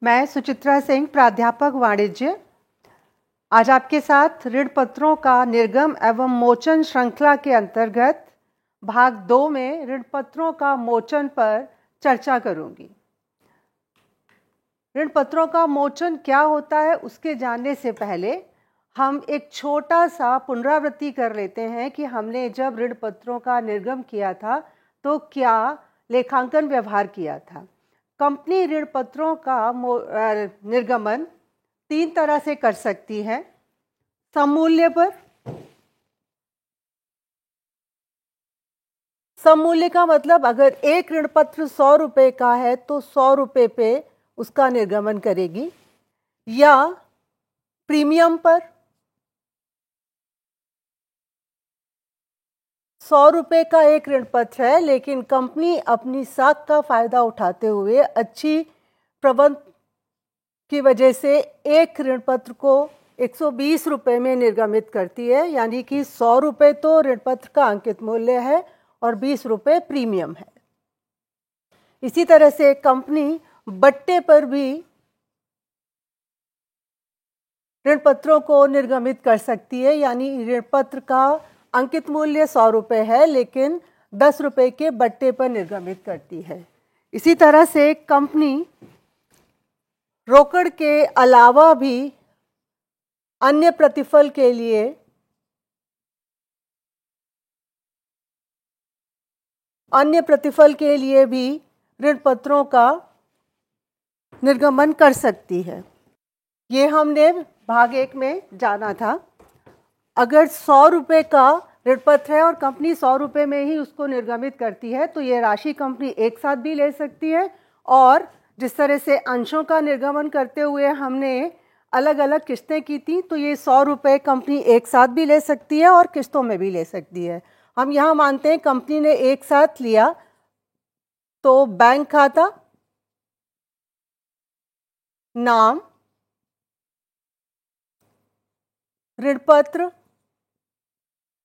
मैं सुचित्रा सिंह, प्राध्यापक वाणिज्य, आज आपके साथ ऋण पत्रों का निर्गम एवं मोचन श्रृंखला के अंतर्गत भाग 2 में ऋण पत्रों का मोचन पर चर्चा करूंगी। ऋण पत्रों का मोचन क्या होता है उसके जानने से पहले हम एक छोटा सा पुनरावृत्ति कर लेते हैं कि हमने जब ऋण पत्रों का निर्गम किया था तो क्या लेखांकन व्यवहार किया था। कंपनी ऋण पत्रों का निर्गमन 3 तरह से कर सकती है। सममूल्य पर, सममूल्य का मतलब अगर एक ऋण पत्र 100 रुपये का है तो 100 रुपये पे उसका निर्गमन करेगी, या प्रीमियम पर 100 रुपये का एक ऋण पत्र है लेकिन कंपनी अपनी साख का फायदा उठाते हुए अच्छी प्रबंध की वजह से एक ऋण पत्र को 120 रुपये में निर्गमित करती है, यानी कि 100 रुपये तो ऋण पत्र का अंकित मूल्य है और 20 रुपये प्रीमियम है। इसी तरह से कंपनी बट्टे पर भी ऋण पत्रों को निर्गमित कर सकती है, यानी ऋण पत्र का अंकित मूल्य 100 रुपये है लेकिन 10 रुपये के बट्टे पर निर्गमित करती है। इसी तरह से कंपनी रोकड़ के अलावा भी अन्य प्रतिफल के लिए भी ऋण पत्रों का निर्गमन कर सकती है। ये हमने भाग 1 में जाना था। अगर 100 रुपये का ऋण पत्र है और कंपनी 100 रुपये में ही उसको निर्गमित करती है तो ये राशि कंपनी एक साथ भी ले सकती है, और जिस तरह से अंशों का निर्गमन करते हुए हमने अलग अलग किस्तें की थी तो ये 100 रुपये कंपनी एक साथ भी ले सकती है और किस्तों में भी ले सकती है। हम यहाँ मानते हैं कंपनी ने एक साथ लिया तो बैंक खाता, नाम, ऋण पत्र,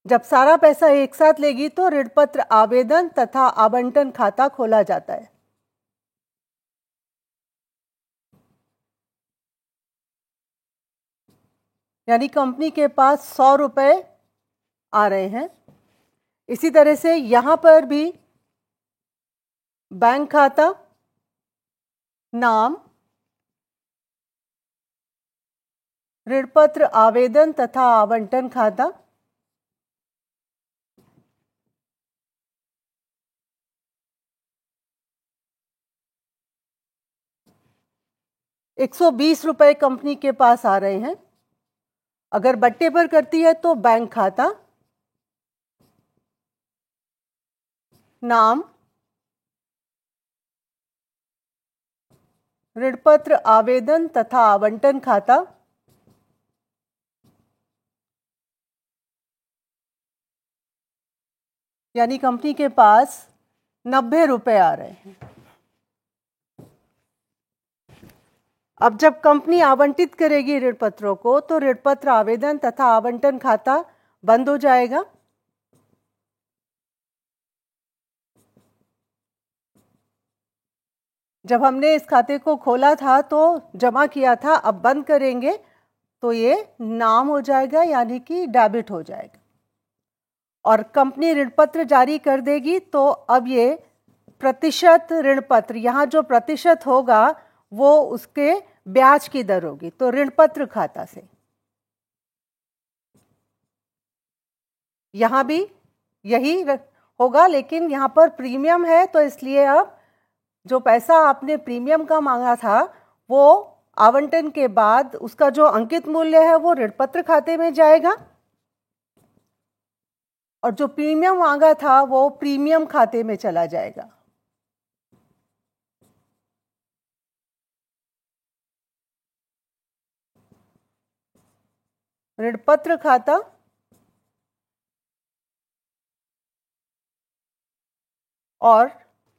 जब सारा पैसा एक साथ लेगी तो ऋण पत्र आवेदन तथा आवंटन खाता खोला जाता है। यानी कंपनी के पास 100 रुपये आ रहे हैं। इसी तरह से यहाँ पर भी बैंक खाता, नाम, ऋण पत्र आवेदन तथा आवंटन खाता, ₹120 रुपये कंपनी के पास आ रहे हैं। अगर बट्टे पर करती है तो बैंक खाता, नाम, ऋण पत्र आवेदन तथा आवंटन खाता, यानी कंपनी के पास 90 रुपये आ रहे हैं। अब जब कंपनी आवंटित करेगी ऋण पत्रों को तो ऋण पत्र आवेदन तथा आवंटन खाता बंद हो जाएगा। जब हमने इस खाते को खोला था तो जमा किया था, अब बंद करेंगे तो ये नाम हो जाएगा, यानी कि डेबिट हो जाएगा। और कंपनी ऋण पत्र जारी कर देगी तो अब ये प्रतिशत ऋण पत्र, यहाँ जो प्रतिशत होगा वो उसके ब्याज की दर होगी, तो ऋण पत्र खाता से। यहाँ भी यही होगा लेकिन यहाँ पर प्रीमियम है तो इसलिए अब जो पैसा आपने प्रीमियम का मांगा था वो आवंटन के बाद उसका जो अंकित मूल्य है वो ऋण पत्र खाते में जाएगा, और जो प्रीमियम मांगा था वो प्रीमियम खाते में चला जाएगा। ऋण पत्र खाता और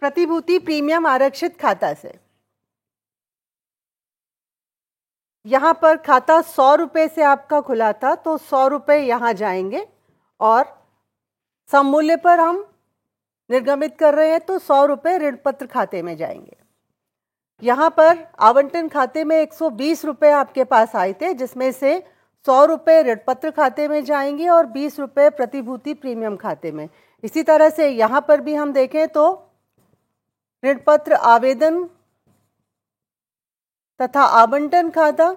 प्रतिभूति प्रीमियम आरक्षित खाता से। यहाँ पर खाता 100 रुपये से आपका खुला था तो 100 रुपये यहाँ जाएंगे, और सममूल्य पर हम निर्गमित कर रहे हैं तो 100 रुपये ऋण पत्र खाते में जाएंगे। यहाँ पर आवंटन खाते में 120 रुपये आपके पास आए थे, जिसमें से 100 रुपये ऋण पत्र खाते में जाएंगे और 20 रुपये प्रतिभूति प्रीमियम खाते में। इसी तरह से यहाँ पर भी हम देखें तो ऋण पत्र आवेदन तथा आवंटन खाता,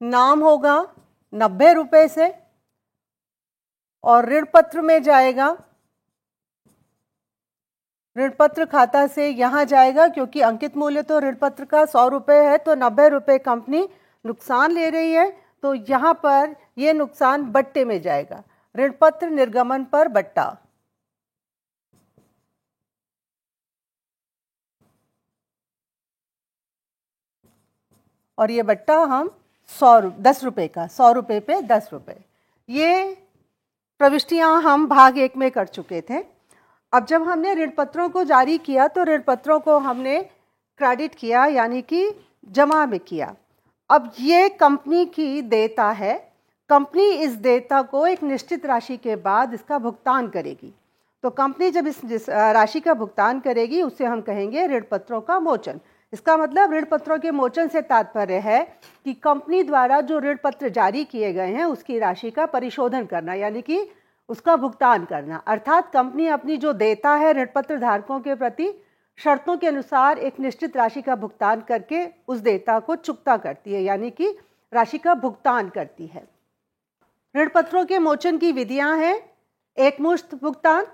नाम होगा 90 रुपये से और ऋण पत्र में जाएगा, ऋण पत्र खाता से यहाँ जाएगा, क्योंकि अंकित मूल्य तो ऋण पत्र का 100 रुपये है, तो 90 रुपये कंपनी नुकसान ले रही है, तो यहाँ पर ये नुकसान बट्टे में जाएगा, ऋण पत्र निर्गमन पर बट्टा। और ये बट्टा हम 10 रुपये का, 100 रुपये पे 10 रुपये, ये प्रविष्टियां हम भाग 1 में कर चुके थे। अब जब हमने ऋण पत्रों को जारी किया तो ऋण पत्रों को हमने क्रेडिट किया, यानी कि जमा में किया। अब ये कंपनी की देयता है, कंपनी इस देयता को एक निश्चित राशि के बाद इसका भुगतान करेगी। तो कंपनी जब इस राशि का भुगतान करेगी उसे हम कहेंगे ऋण पत्रों का मोचन। इसका मतलब ऋण पत्रों के मोचन से तात्पर्य है कि कंपनी द्वारा जो ऋण पत्र जारी किए गए हैं उसकी राशि का परिशोधन करना, यानी कि उसका भुगतान करना। अर्थात कंपनी अपनी जो देयता है ऋण पत्र धारकों के प्रति शर्तों के अनुसार एक निश्चित राशि का भुगतान करके उस देयता को चुकता करती है, यानी कि राशि का भुगतान करती है। ऋण पत्रों के मोचन की विधियां हैं: एकमुश्त भुगतान,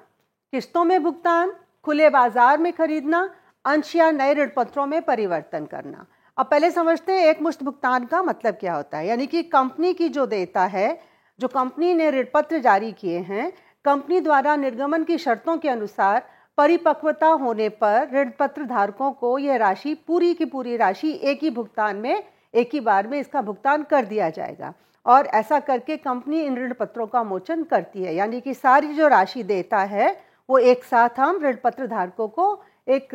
किस्तों में भुगतान, खुले बाजार में खरीदना, अंश या नए ऋण पत्रों में परिवर्तन करना। अब पहले समझते हैं एकमुश्त भुगतान का मतलब क्या होता है। यानी कि कंपनी की जो देयता है, जो कंपनी ने ऋण पत्र जारी किए हैं, कंपनी द्वारा निर्गमन की शर्तों के अनुसार परिपक्वता होने पर ऋण पत्र धारकों को यह राशि, पूरी की पूरी राशि एक ही भुगतान में, एक ही बार में इसका भुगतान कर दिया जाएगा। और ऐसा करके कंपनी इन ऋण पत्रों का मोचन करती है, यानी कि सारी जो राशि देता है वो एक साथ हम ऋण पत्र धारकों को एक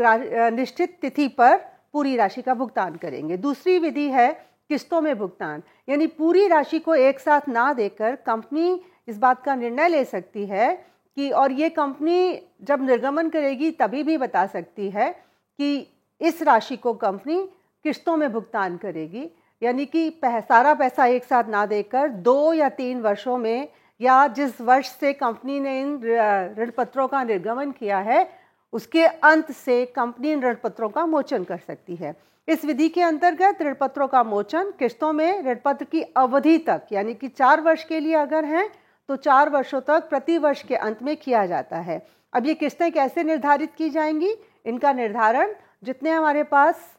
निश्चित तिथि पर पूरी राशि का भुगतान करेंगे। दूसरी विधि है किस्तों में भुगतान, यानी पूरी राशि को एक साथ ना देकर कंपनी इस बात का निर्णय ले सकती है कि, और ये कंपनी जब निर्गमन करेगी तभी भी बता सकती है कि इस राशि को कंपनी किस्तों में भुगतान करेगी, यानी कि सारा पैसा एक साथ ना देकर 2 या 3 वर्षों में, या जिस वर्ष से कंपनी ने इन ऋण पत्रों का निर्गमन किया है उसके अंत से कंपनी इन ऋण पत्रों का मोचन कर सकती है। इस विधि के अंतर्गत ऋण पत्रों का मोचन किस्तों में ऋण पत्र की अवधि तक, यानी कि 4 वर्ष के लिए अगर हैं तो 4 वर्षों तक प्रति वर्ष के अंत में किया जाता है। अब ये किस्तें कैसे निर्धारित की जाएंगी? इनका निर्धारण जितने हमारे पास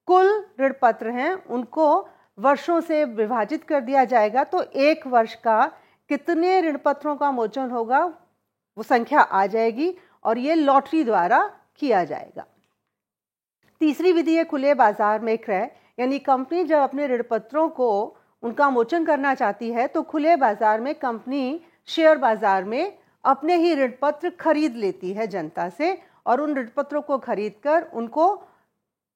कुल ऋण पत्र हैं उनको वर्षों से विभाजित कर दिया जाएगा, तो 1 वर्ष का कितने ऋण पत्रों का मोचन होगा वो संख्या आ जाएगी और ये लॉटरी द्वारा किया जाएगा। तीसरी विधि है खुले बाजार में क्रय, यानी कंपनी जब अपने ऋण पत्रों को उनका मोचन करना चाहती है तो खुले बाजार में कंपनी शेयर बाजार में अपने ही ऋण पत्र खरीद लेती है जनता से, और उन ऋण पत्रों को खरीदकर उनको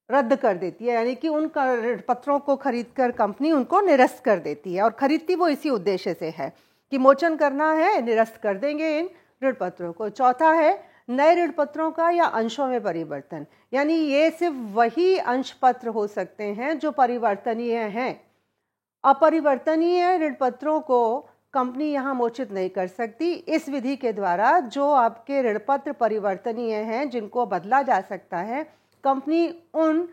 रद्द कर देती है, यानी कि उन ऋण पत्रों को खरीदकर कंपनी उनको निरस्त कर देती है। और खरीदती वो इसी उद्देश्य से है कि मोचन करना है, निरस्त कर देंगे इन ऋण पत्रों को। चौथा है नए ऋण पत्रों का या अंशों में परिवर्तन, यानी ये सिर्फ वही अंश पत्र हो सकते हैं जो परिवर्तनीय हैं। अपरिवर्तनीय ऋण पत्रों को कंपनी यहाँ मोचित नहीं कर सकती। इस विधि के द्वारा जो आपके ऋण पत्र परिवर्तनीय हैं, जिनको बदला जा सकता है, कंपनी उन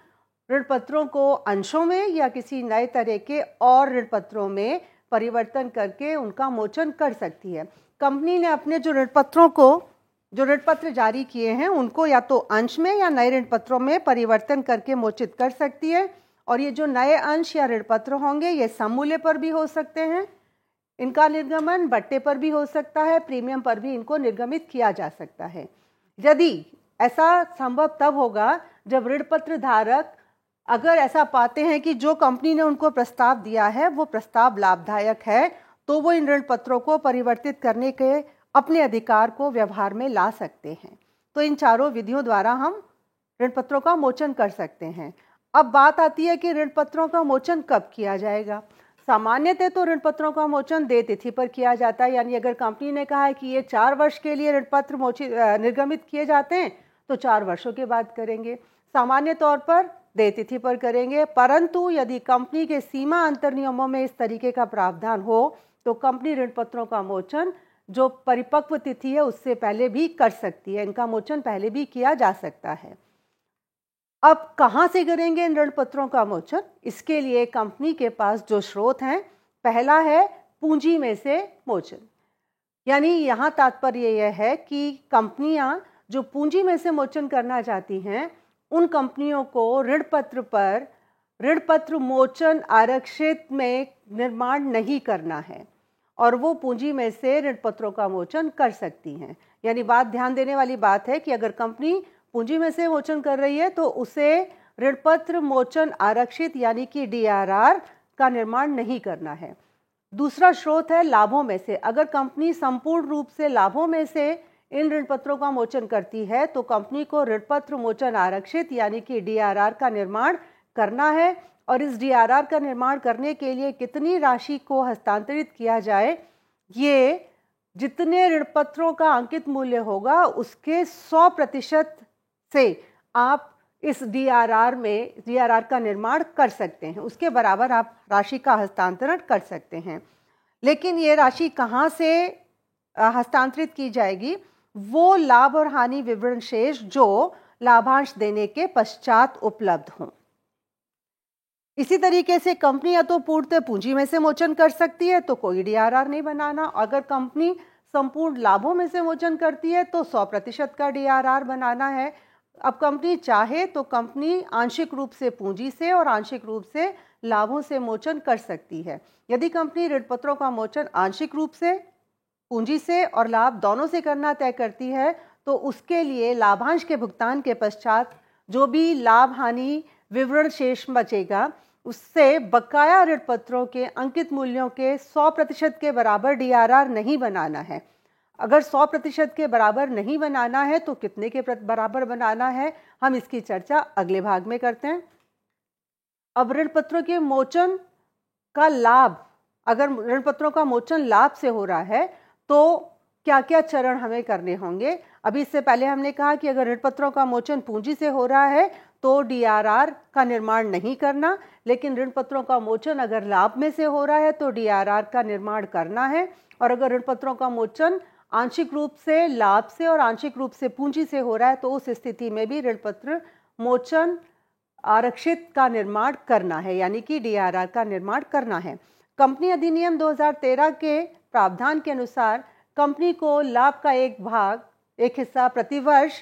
ऋण पत्रों को अंशों में या किसी नए तरह के और ऋण पत्रों में परिवर्तन करके उनका मोचन कर सकती है। कंपनी ने अपने जो ऋण पत्र जारी किए हैं उनको या तो अंश में या नए ऋण पत्रों में परिवर्तन करके मोचित कर सकती है। और ये जो नए अंश या ऋण पत्र होंगे ये सममूल्य पर भी हो सकते हैं, इनका निर्गमन बट्टे पर भी हो सकता है, प्रीमियम पर भी इनको निर्गमित किया जा सकता है। यदि ऐसा संभव तब होगा जब ऋण पत्र धारक अगर ऐसा पाते हैं कि जो कंपनी ने उनको प्रस्ताव दिया है वो प्रस्ताव लाभदायक है, तो वो इन ऋण पत्रों को परिवर्तित करने के अपने अधिकार को व्यवहार में ला सकते हैं। तो इन चारों विधियों द्वारा हम ऋण पत्रों का मोचन कर सकते हैं। अब बात आती है कि ऋण पत्रों का मोचन कब किया जाएगा। सामान्यतः तो ऋण पत्रों का मोचन देय तिथि पर किया जाता है, यानी अगर कंपनी ने कहा है कि ये 4 वर्ष के लिए ऋण पत्र निर्गमित किए जाते हैं तो 4 वर्षों के बाद करेंगे, सामान्य तौर पर देय तिथि पर करेंगे। परंतु यदि कंपनी के सीमा अंतर नियमों में इस तरीके का प्रावधान हो तो कंपनी ऋण पत्रों का मोचन जो परिपक्व तिथि है उससे पहले भी कर सकती है, इनका मोचन पहले भी किया जा सकता है। अब कहाँ से करेंगे इन ऋण पत्रों का मोचन? इसके लिए कंपनी के पास जो स्रोत हैं, पहला है पूंजी में से मोचन, यानी यहाँ तात्पर्य यह है कि कंपनियां जो पूंजी में से मोचन करना चाहती हैं उन कंपनियों को ऋण पत्र पर ऋण पत्र मोचन आरक्षित में निर्माण नहीं करना है और वो पूंजी में से ऋण पत्रों का मोचन कर सकती हैं। यानी बात ध्यान देने वाली बात है कि अगर कंपनी पूंजी में से मोचन कर रही है तो उसे ऋण पत्र मोचन आरक्षित यानी कि DRR का निर्माण नहीं करना है। दूसरा स्रोत है लाभों में से। अगर कंपनी संपूर्ण रूप से लाभों में से इन ऋण पत्रों का मोचन करती है तो कंपनी को ऋण पत्र मोचन आरक्षित यानी कि DRR का निर्माण करना है और इस DRR का निर्माण करने के लिए कितनी राशि को हस्तांतरित किया जाए, ये जितने ऋण पत्रों का अंकित मूल्य होगा उसके 100% से आप इस DRR का निर्माण कर सकते हैं, उसके बराबर आप राशि का हस्तांतरण कर सकते हैं। लेकिन ये राशि कहाँ से हस्तांतरित की जाएगी? वो लाभ और हानि विवरण शेष जो लाभांश देने के पश्चात उपलब्ध हों। इसी तरीके से कंपनी या तो पूर्णतः पूंजी में से मोचन कर सकती है तो कोई DRR नहीं बनाना। अगर कंपनी संपूर्ण लाभों में से मोचन करती है तो 100% का DRR बनाना है। अब कंपनी चाहे तो कंपनी आंशिक रूप से पूंजी से और आंशिक रूप से लाभों से मोचन कर सकती है। यदि कंपनी ऋण पत्रों का मोचन आंशिक रूप से, पूंजी से और लाभ दोनों से करना तय करती है तो उसके लिए लाभांश के भुगतान के पश्चात जो भी लाभ हानि विवरण शेष बचेगा उससे बकाया ऋण पत्रों के अंकित मूल्यों के 100% के बराबर DRR नहीं बनाना है। अगर 100% के बराबर नहीं बनाना है तो कितने के बराबर बनाना है, हम इसकी चर्चा अगले भाग में करते हैं। अब ऋण पत्रों के मोचन का लाभ, अगर ऋण पत्रों का मोचन लाभ से हो रहा है तो क्या क्या चरण हमें करने होंगे? अभी इससे पहले हमने कहा कि अगर ऋण पत्रों का मोचन पूंजी से हो रहा है तो DRR का निर्माण नहीं करना, लेकिन ऋण पत्रों का मोचन अगर लाभ में से हो रहा है तो DRR का निर्माण करना है। और अगर ऋण पत्रों का मोचन आंशिक रूप से लाभ से और आंशिक रूप से पूंजी से हो रहा है तो उस स्थिति में भी ऋण पत्र मोचन आरक्षित का निर्माण करना है, यानी कि DRR का निर्माण करना है। कंपनी अधिनियम 2013 के प्रावधान के अनुसार कंपनी को लाभ का एक हिस्सा प्रतिवर्ष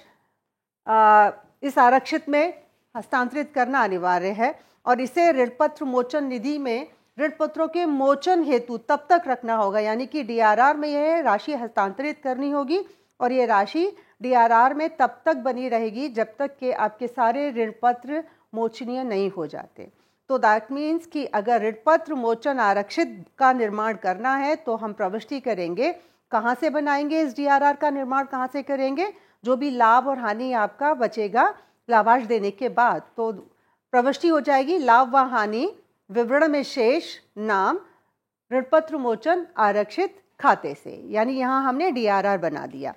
इस आरक्षित में हस्तांतरित करना अनिवार्य है और इसे ऋण पत्र मोचन निधि में ऋण पत्रों के मोचन हेतु तब तक रखना होगा, यानी कि DRR में यह राशि हस्तांतरित करनी होगी और ये राशि DRR में तब तक बनी रहेगी जब तक कि आपके सारे ऋण पत्र मोचनीय नहीं हो जाते। तो दैट मीन्स कि अगर ऋण पत्र मोचन आरक्षित का निर्माण करना है तो हम प्रविष्टि करेंगे। कहाँ से बनाएंगे इस DRR का निर्माण, कहाँ से करेंगे? जो भी लाभ और हानि आपका बचेगा लाभांश देने के बाद, तो प्रविष्टि हो जाएगी लाभ व हानि विवरण में शेष नाम ऋण पत्र मोचन आरक्षित खाते से, यानी यहाँ हमने DRR बना दिया।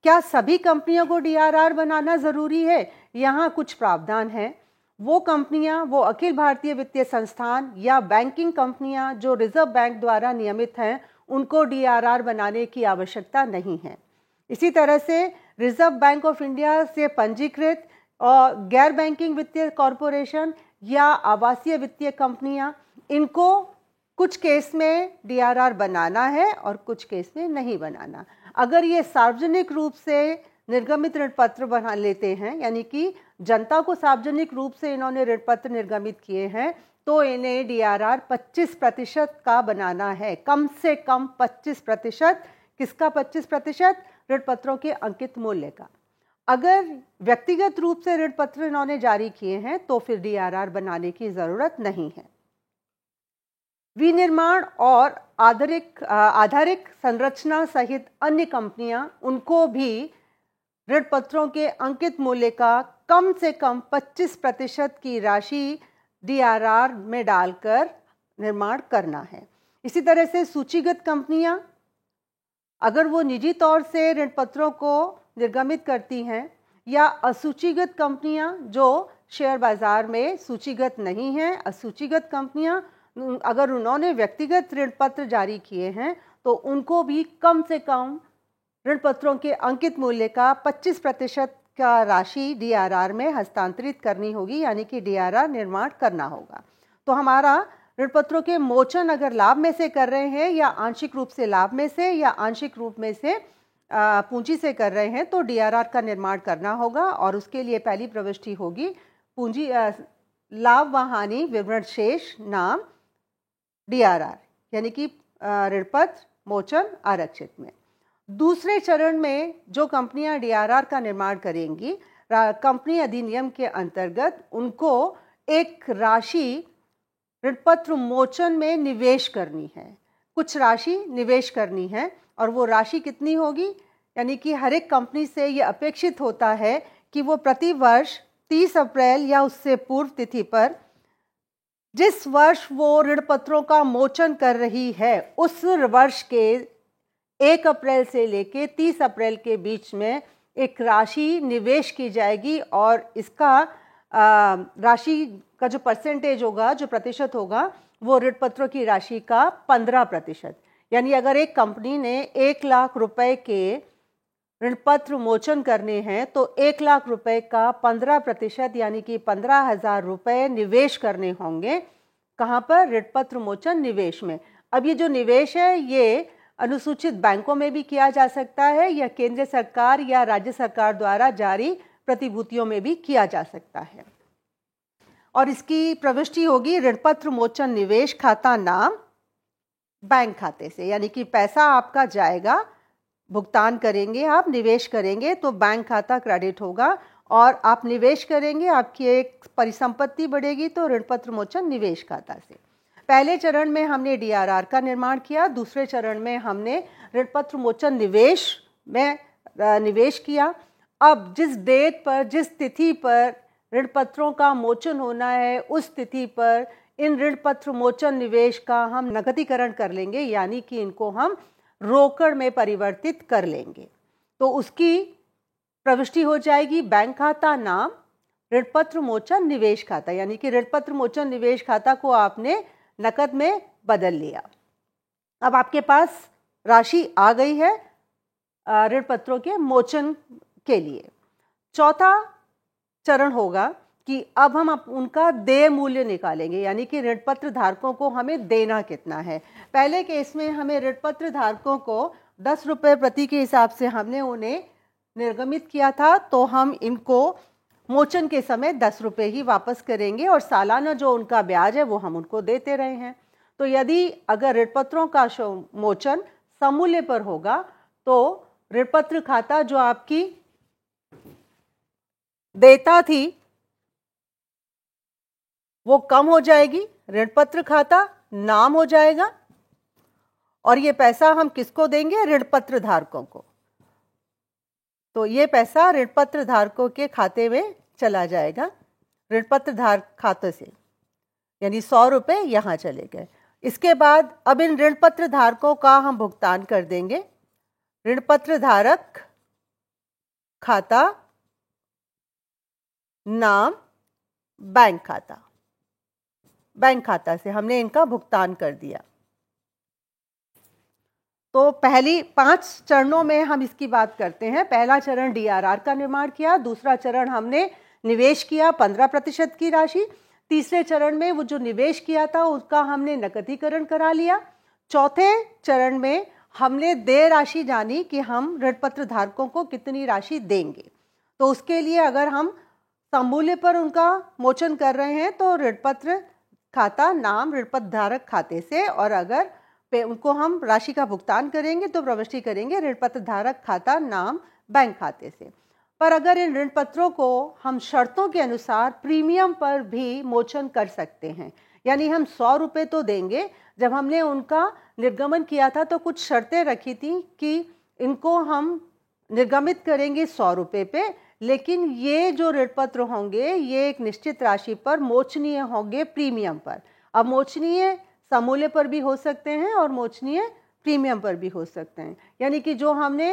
क्या सभी कंपनियों को DRR बनाना जरूरी है? यहाँ कुछ प्रावधान हैं। वो कंपनियां, वो अखिल भारतीय वित्तीय संस्थान या बैंकिंग कंपनियां जो रिजर्व बैंक द्वारा नियमित हैं उनको DRR बनाने की आवश्यकता नहीं है। इसी तरह से रिजर्व बैंक ऑफ इंडिया से पंजीकृत और गैर बैंकिंग वित्तीय कॉरपोरेशन या आवासीय वित्तीय कंपनियां, इनको कुछ केस में DRR बनाना है और कुछ केस में नहीं बनाना। अगर ये सार्वजनिक रूप से निर्गमित ऋण पत्र बना लेते हैं, यानी कि जनता को सार्वजनिक रूप से इन्होंने ऋण पत्र निर्गमित किए हैं, तो इन्हें DRR 25% का बनाना है, कम से कम 25%। किसका 25%? ऋण पत्रों के अंकित मूल्य का। अगर व्यक्तिगत रूप से ऋण पत्र इन्होंने जारी किए हैं तो फिर DRR बनाने की जरूरत नहीं है। विनिर्माण और आधारिक संरचना सहित अन्य कंपनियां, उनको भी ऋण पत्रों के अंकित मूल्य का कम से कम 25% की राशि DRR में डालकर निर्माण करना है। इसी तरह से सूचीगत कंपनियां, अगर वो निजी तौर से ऋण पत्रों को निर्गमित करती हैं, या असूचीगत कंपनियां जो शेयर बाजार में सूचीगत नहीं हैं, असूचीगत कंपनियां अगर उन्होंने व्यक्तिगत ऋण पत्र जारी किए हैं तो उनको भी कम से कम ऋण पत्रों के अंकित मूल्य का 25% का राशि DRR में हस्तांतरित करनी होगी, यानी कि DRR निर्माण करना होगा। तो हमारा ऋण पत्रों के मोचन अगर लाभ में से कर रहे हैं या आंशिक रूप से लाभ में से या आंशिक रूप में से पूंजी से कर रहे हैं तो DRR का निर्माण करना होगा। और उसके लिए पहली प्रविष्टि होगी पूंजी लाभ व हानि विवरण शेष नाम DRR, यानी कि ऋण पत्र मोचन आरक्षित में। दूसरे चरण में जो कंपनियां DRR का निर्माण करेंगी, कंपनी अधिनियम के अंतर्गत उनको एक राशि ऋण पत्र मोचन में निवेश करनी है, कुछ राशि निवेश करनी है। और वो राशि कितनी होगी, यानी कि हर एक कंपनी से ये अपेक्षित होता है कि वो प्रति वर्ष 30 अप्रैल या उससे पूर्व तिथि पर जिस वर्ष वो ऋण पत्रों का मोचन कर रही है उस वर्ष के 1 अप्रैल से लेके 30 अप्रैल के बीच में एक राशि निवेश की जाएगी। और इसका राशि का जो परसेंटेज होगा, जो प्रतिशत होगा, वो ऋण पत्रों की राशि का 15%। यानी अगर एक कंपनी ने 1 लाख रुपए के ऋण पत्र मोचन करने हैं तो 1 लाख रुपए का 15% यानी कि 15,000 रुपये निवेश करने होंगे। कहाँ पर? ऋण पत्र मोचन निवेश में। अब ये जो निवेश है ये अनुसूचित बैंकों में भी किया जा सकता है या केंद्र सरकार या राज्य सरकार द्वारा जारी प्रतिभूतियों में भी किया जा सकता है। और इसकी प्रविष्टि होगी ऋण पत्र मोचन निवेश खाता नाम बैंक खाते से, यानी कि पैसा आपका जाएगा, भुगतान करेंगे, आप निवेश करेंगे तो बैंक खाता क्रेडिट होगा और आप निवेश करेंगे, आपकी एक परिसंपत्ति बढ़ेगी तो ऋण पत्र मोचन निवेश खाता से। पहले चरण में हमने DRR का निर्माण किया, दूसरे चरण में हमने ऋण पत्र मोचन निवेश में निवेश किया। अब जिस डेट पर, जिस तिथि पर ऋण पत्रों का मोचन होना है उस तिथि पर इन ऋण पत्र मोचन निवेश का हम नकदीकरण कर लेंगे, यानी कि इनको हम रोकड़ में परिवर्तित कर लेंगे। तो उसकी प्रविष्टि हो जाएगी बैंक खाता नाम ऋण पत्र मोचन निवेश खाता, यानी कि ऋण पत्र मोचन निवेश खाता को आपने नकद में बदल लिया। अब आपके पास राशि आ गई है ऋण पत्रों के मोचन के लिए। चौथा चरण होगा कि अब हम उनका देय मूल्य निकालेंगे, यानी कि ऋण पत्र धारकों को हमें देना कितना है। पहले केस में हमें ऋण पत्र धारकों को 10 रुपये प्रति के हिसाब से हमने उन्हें निर्गमित किया था, तो हम इनको मोचन के समय 10 रुपये ही वापस करेंगे और सालाना जो उनका ब्याज है वो हम उनको देते रहे हैं। तो यदि अगर ऋण पत्रों का मोचन समूल्य पर होगा तो ऋण पत्र खाता जो आपकी देयता थी वो कम हो जाएगी, ऋण पत्र खाता नाम हो जाएगा और ये पैसा हम किसको देंगे? ऋण पत्र धारकों को। तो ये पैसा ऋण पत्र धारकों के खाते में चला जाएगा, ऋण पत्र धारक खाते से, यानी 100 रुपये यहाँ चले गए। इसके बाद अब इन ऋण पत्र धारकों का हम भुगतान कर देंगे। ऋण पत्र धारक खाता नाम बैंक खाता, बैंक खाता से हमने इनका भुगतान कर दिया। तो पहली 5 चरणों में हम इसकी बात करते हैं। पहला चरण DRR का निर्माण किया, दूसरा चरण हमने निवेश किया 15% की राशि, तीसरे चरण में वो जो निवेश किया था उसका हमने नकदीकरण करा लिया, चौथे चरण में हमने देय राशि जानी कि हम ऋण पत्र धारकों को कितनी राशि देंगे। तो उसके लिए अगर हम समूल्य पर उनका मोचन कर रहे हैं तो ऋण पत्र खाता नाम ऋण पत्र धारक खाते से, और अगर उनको हम राशि का भुगतान करेंगे तो प्रविष्टि करेंगे ऋण पत्र धारक खाता नाम बैंक खाते से। पर अगर इन ऋण पत्रों को हम शर्तों के अनुसार प्रीमियम पर भी मोचन कर सकते हैं, यानी हम 100 रुपये तो देंगे। जब हमने उनका निर्गमन किया था तो कुछ शर्तें रखी थी कि इनको हम निर्गमित करेंगे 100 रुपये पे, लेकिन ये जो ऋण पत्र होंगे ये एक निश्चित राशि पर मोचनीय होंगे प्रीमियम पर। अब मोचनीय समूल्य पर भी हो सकते हैं और मोचनीय प्रीमियम पर भी हो सकते हैं। यानी कि जो हमने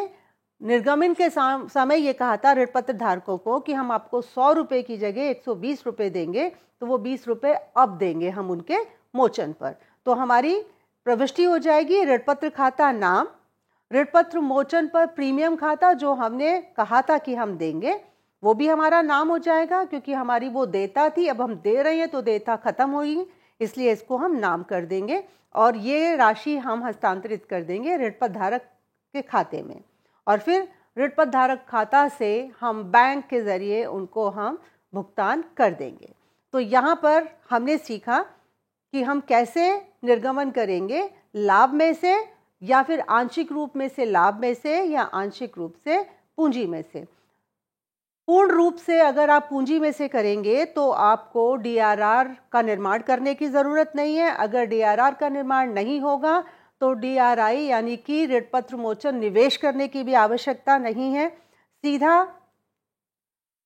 निर्गमन के समय ये कहा था ऋण पत्र धारकों को कि हम आपको 100 रुपये की जगह 120 रुपये देंगे, तो वो 20 रुपये अब देंगे हम उनके मोचन पर। तो हमारी प्रविष्टि हो जाएगी ऋण पत्र खाता नाम, ऋण पत्र मोचन पर प्रीमियम खाता जो हमने कहा था कि हम देंगे, वो भी हमारा नाम हो जाएगा, क्योंकि हमारी वो देयता थी, अब हम दे रहे हैं तो देयता खत्म होगी, इसलिए इसको हम नाम कर देंगे और ये राशि हम हस्तांतरित कर देंगे ऋण पत्र धारक के खाते में। और फिर ऋण पत्र धारक खाता से हम बैंक के ज़रिए उनको हम भुगतान कर देंगे। तो यहाँ पर हमने सीखा कि हम कैसे निर्गमन करेंगे, लाभ में से या फिर आंशिक रूप में से लाभ में से या आंशिक रूप से पूंजी में से। पूर्ण रूप से अगर आप पूंजी में से करेंगे तो आपको डीआरआर का निर्माण करने की ज़रूरत नहीं है। अगर डीआरआर का निर्माण नहीं होगा तो डीआरआई यानी कि ऋण पत्र मोचन निवेश करने की भी आवश्यकता नहीं है। सीधा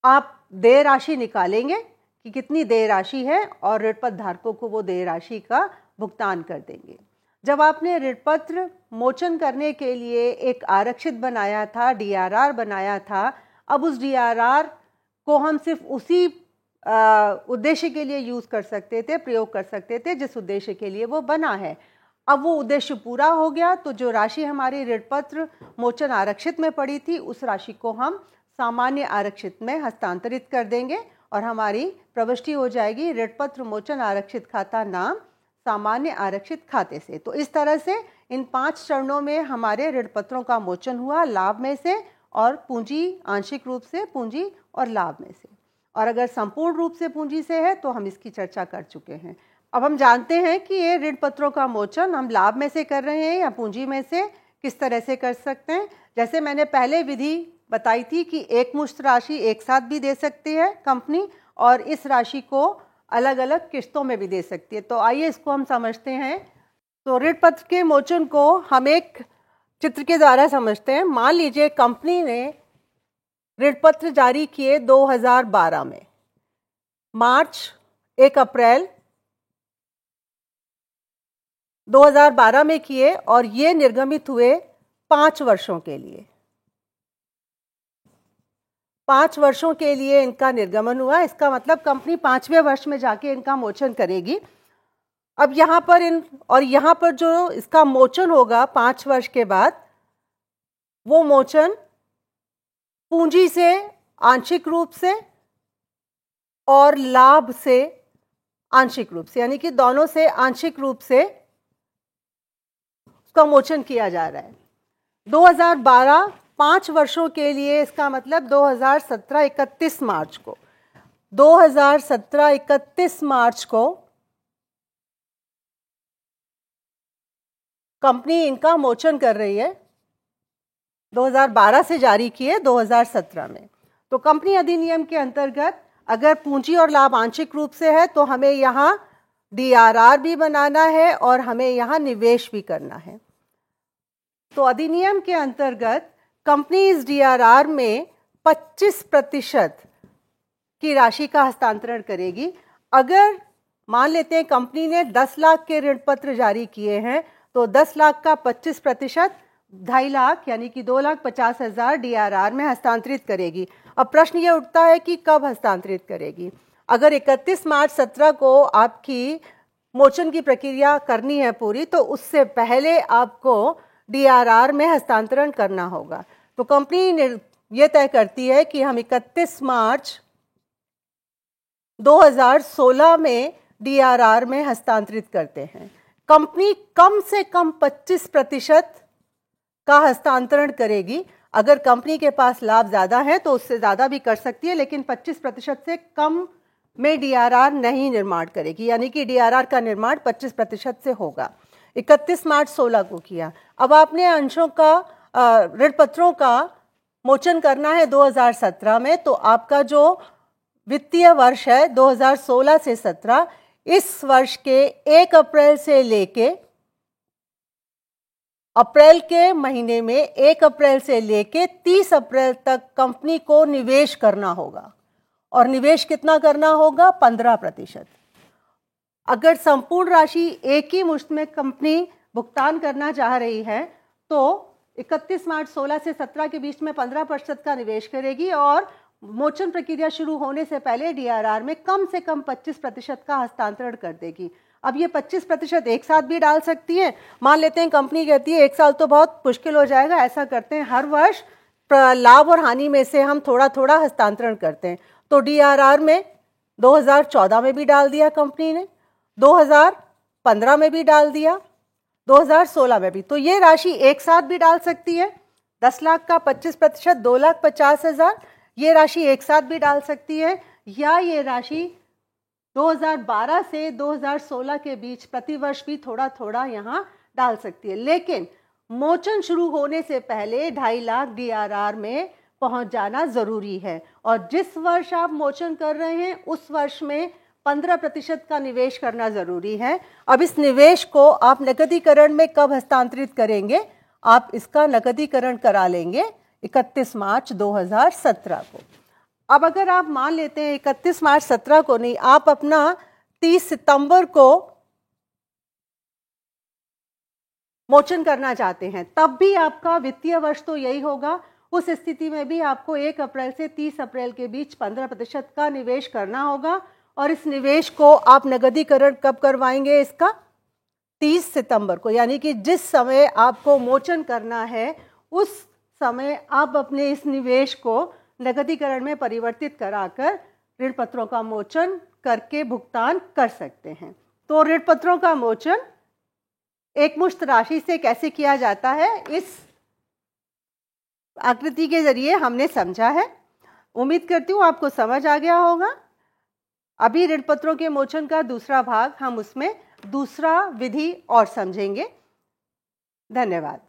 आप देय राशि निकालेंगे कि कितनी देय राशि है और ऋण पत्र धारकों को वो देय राशि का भुगतान कर देंगे। जब आपने ऋण पत्र मोचन करने के लिए एक आरक्षित बनाया था, डीआरआर बनाया था, अब उस डीआरआर को हम सिर्फ उसी उद्देश्य के लिए यूज़ कर सकते थे, प्रयोग कर सकते थे जिस उद्देश्य के लिए वो बना है। अब वो उद्देश्य पूरा हो गया, तो जो राशि हमारी ऋण पत्र मोचन आरक्षित में पड़ी थी उस राशि को हम सामान्य आरक्षित में हस्तांतरित कर देंगे और हमारी प्रविष्टि हो जाएगी ऋण पत्र मोचन आरक्षित खाता नाम सामान्य आरक्षित खाते से। तो इस तरह से इन 5 चरणों में हमारे ऋण पत्रों का मोचन हुआ, लाभ में से और पूंजी, आंशिक रूप से पूंजी और लाभ में से। और अगर संपूर्ण रूप से पूंजी से है तो हम इसकी चर्चा कर चुके हैं। अब हम जानते हैं कि ये ऋण पत्रों का मोचन हम लाभ में से कर रहे हैं या पूंजी में से किस तरह से कर सकते हैं। जैसे मैंने पहले विधि बताई थी कि एक मुश्त राशि एक साथ भी दे सकती है कंपनी और इस राशि को अलग अलग किस्तों में भी दे सकती है। तो आइए इसको हम समझते हैं। तो ऋण पत्र के मोचन को हम एक चित्र के द्वारा समझते हैं। मान लीजिए कंपनी ने ऋण पत्र जारी किए 2012 में, मार्च 1 अप्रैल 2012 में किए और ये निर्गमित हुए 5 वर्षों के लिए। 5 वर्षों के लिए इनका निर्गमन हुआ। इसका मतलब कंपनी 5वें वर्ष में जाके इनका मोचन करेगी। अब यहाँ पर यहाँ पर जो इसका मोचन होगा 5 वर्ष के बाद, वो मोचन पूंजी से आंशिक रूप से और लाभ से आंशिक रूप से, यानी कि दोनों से आंशिक रूप से उसका मोचन किया जा रहा है। 2012 5 वर्षों के लिए, इसका मतलब 2017 31 मार्च को 2017 31 मार्च को कंपनी इनका मोचन कर रही है। 2012 से जारी किए 2017 में। तो कंपनी अधिनियम के अंतर्गत अगर पूंजी और लाभ आंशिक रूप से है तो हमें यहाँ डीआरआर भी बनाना है और हमें यहाँ निवेश भी करना है। तो अधिनियम के अंतर्गत कंपनी इस डीआरआर में 25% की राशि का हस्तांतरण करेगी। अगर मान लेते हैं कंपनी ने 10 लाख के ऋण पत्र जारी किए हैं तो 10 लाख का 25% 2.5 लाख यानी कि 2,50,000 डीआरआर में हस्तांतरित करेगी। अब प्रश्न ये उठता है कि कब हस्तांतरित करेगी। अगर 31 मार्च 17 को आपकी मोचन की प्रक्रिया करनी है पूरी, तो उससे पहले आपको डीआरआर में हस्तांतरण करना होगा। तो कंपनी ये तय करती है कि हम 31 मार्च 2016 में डीआरआर में हस्तांतरित करते हैं। कंपनी कम से कम 25% का हस्तांतरण करेगी। अगर कंपनी के पास लाभ ज़्यादा है तो उससे ज़्यादा भी कर सकती है, लेकिन 25% से कम में डीआरआर नहीं निर्माण करेगी, यानी कि डीआरआर का निर्माण 25% से होगा। 31 मार्च 16 को किया। अब आपने अंशों का ऋण पत्रों का मोचन करना है 2017 में, तो आपका जो वित्तीय वर्ष है 2016 से 17, इस वर्ष के 1 अप्रैल से लेके अप्रैल के महीने में 1 अप्रैल से लेके 30 अप्रैल तक कंपनी को निवेश करना होगा। और निवेश कितना करना होगा? 15%। अगर संपूर्ण राशि एक ही मुश्त में कंपनी भुगतान करना चाह रही है तो 31 मार्च 16 से 17 के बीच में 15% का निवेश करेगी और मोचन प्रक्रिया शुरू होने से पहले डीआरआर में कम से कम 25% का हस्तांतरण कर देगी। अब ये 25% एक साथ भी डाल सकती है। मान लेते हैं कंपनी कहती है 1 साल तो बहुत मुश्किल हो जाएगा, ऐसा करते हैं हर वर्ष लाभ और हानि में से हम थोड़ा थोड़ा हस्तांतरण करते हैं। तो डीआरआर में 2014 में भी डाल दिया कंपनी ने, 2015 में भी डाल दिया, 2016 में भी। तो ये राशि एक साथ भी डाल सकती है। 10 लाख का 25%, 2,50,000, ये राशि एक साथ भी डाल सकती है, या ये राशि 2012 से 2016 के बीच प्रतिवर्ष भी थोड़ा थोड़ा यहाँ डाल सकती है। लेकिन मोचन शुरू होने से पहले 2.5 लाख डीआरआर में पहुंच जाना जरूरी है, और जिस वर्ष आप मोचन कर रहे हैं उस वर्ष में 15% का निवेश करना जरूरी है। अब इस निवेश को आप नकदीकरण में कब हस्तांतरित करेंगे? आप इसका नकदीकरण करा लेंगे 31 मार्च 2017 को। अब अगर आप मान लेते हैं 31 मार्च 17 को नहीं, आप अपना 30 सितंबर को मोचन करना चाहते हैं, तब भी आपका वित्तीय वर्ष तो यही होगा। उस स्थिति में भी आपको 1 अप्रैल से 30 अप्रैल के बीच 15% का निवेश करना होगा, और इस निवेश को आप नकदीकरण कब करवाएंगे? इसका 30 सितंबर को, यानी कि जिस समय आपको मोचन करना है उस समय आप अपने इस निवेश को नकदीकरण में परिवर्तित कराकर ऋण पत्रों का मोचन करके भुगतान कर सकते हैं। तो ऋण पत्रों का मोचन एकमुश्त राशि से कैसे किया जाता है, इस आकृति के जरिए हमने समझा है। उम्मीद करती हूँ आपको समझ आ गया होगा। अभी ऋण पत्रों के मोचन का दूसरा भाग, हम उसमें दूसरा विधि और समझेंगे। धन्यवाद।